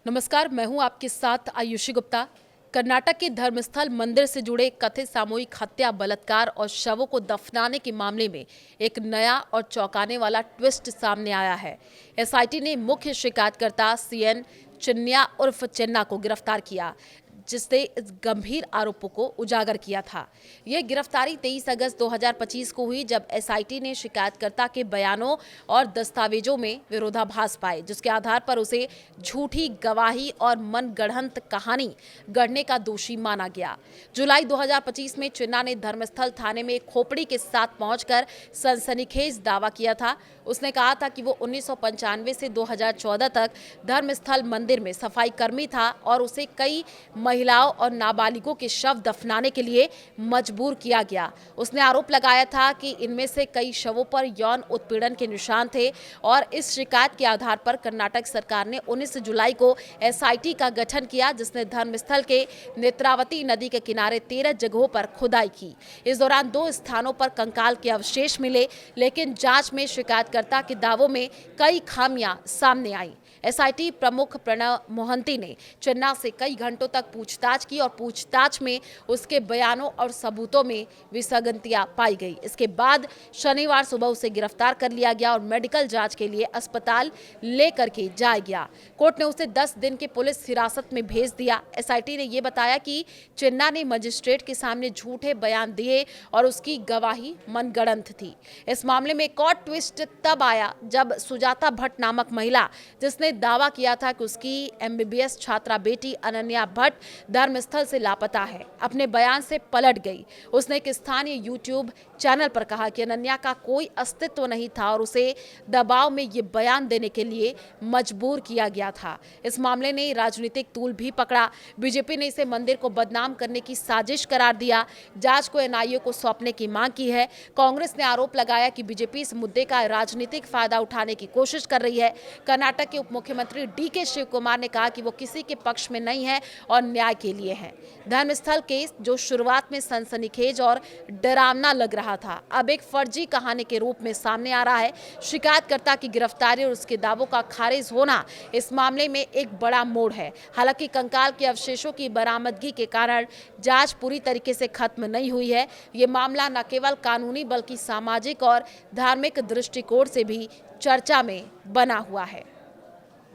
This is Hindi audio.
नमस्कार, मैं हूं आपके साथ आयुषी गुप्ता। कर्नाटक के धर्मस्थल मंदिर से जुड़े कथित सामूहिक हत्या, बलात्कार और शवों को दफनाने के मामले में एक नया और चौंकाने वाला ट्विस्ट सामने आया है। एसआईटी ने मुख्य शिकायतकर्ता सीएन चिन्या उर्फ चिन्ना को गिरफ्तार किया, जिसने इस गंभीर आरोपों को उजागर किया था। यह गिरफ्तारी 23 अगस्त 2025 को हुई, जब एसआईटी ने शिकायतकर्ता के बयानों और दस्तावेजों में विरोधाभास पाए, जिसके आधार पर उसे झूठी गवाही और मनगढ़ंत कहानी गढ़ने का दोषी माना गया। जुलाई 2025 में चिन्ना ने धर्मस्थल थाने में एक खोपड़ी के साथ पहुंचकर सनसनीखेज दावा किया था। उसने कहा था कि वो 1995 से 2014 तक धर्मस्थल मंदिर में सफाई कर्मी था और उसे कई महिलाओं और नाबालिगों के शव दफनाने के लिए मजबूर किया गया। उसने आरोप लगाया था कि इनमें से कई शवों पर यौन उत्पीड़न के निशान थे और इस शिकायत के आधार पर कर्नाटक सरकार ने 19 जुलाई को एसआईटी का गठन किया, जिसने धर्मस्थल के नेत्रावती नदी के किनारे 13 जगहों पर खुदाई की। इस दौरान 2 स्थानों पर कंकाल के अवशेष मिले, लेकिन जांच में शिकायतकर्ता के दावों में कई खामियां सामने आई। एसआईटी प्रमुख प्रणव मोहंती ने चिन्ना से कई घंटों तक पूछताछ की और पूछताछ में उसके बयानों और सबूतों में विसंगतियां पाई गई। इसके बाद शनिवार सुबह उसे गिरफ्तार कर लिया गया और मेडिकल जांच के लिए अस्पताल लेकर के जाया गया। कोर्ट ने उसे 10 दिन के पुलिस हिरासत में भेज दिया। एसआईटी ने यह बताया कि चिन्ना ने मजिस्ट्रेट के सामने झूठे बयान दिए और उसकी गवाही मनगढ़ंत थी। इस मामले में एक और ट्विस्ट तब आया जब सुजाता भट्ट नामक महिला, जिसने दावा किया था कि उसकी एमबीबीएस छात्रा बेटी अनन्या भट्ट धर्मस्थल से लापता है, अपने बयान से पलट गई। उसने एक स्थानीय यूट्यूब चैनल पर कहा कि अनन्या का कोई अस्तित्व नहीं था और उसे दबाव में ये बयान देने के लिए मजबूर किया गया था। इस मामले ने राजनीतिक तूल भी पकड़ा। बीजेपी ने इसे मंदिर को बदनाम करने की साजिश करार दिया। जांच को एनआईए को सौंपने की मांग की है। कांग्रेस ने आरोप लगाया कि बीजेपी इस मुद्दे का राजनीतिक फायदा उठाने की कोशिश कर रही है। कर्नाटक के उप मुख्यमंत्री डीके शिव कुमार ने कहा कि वो किसी के पक्ष में नहीं है और न्याय के लिए है। धर्मस्थल केस, जो शुरुआत में सनसनीखेज और डरावना लग रहा था, अब एक फर्जी कहानी के रूप में सामने आ रहा है। शिकायतकर्ता की गिरफ्तारी और उसके दावों का खारिज होना इस मामले में एक बड़ा मोड़ है। हालांकि कंकाल के अवशेषों की बरामदगी के कारण जांच पूरी तरीके से खत्म नहीं हुई है। ये मामला न केवल कानूनी बल्कि सामाजिक और धार्मिक दृष्टिकोण से भी चर्चा में बना हुआ है।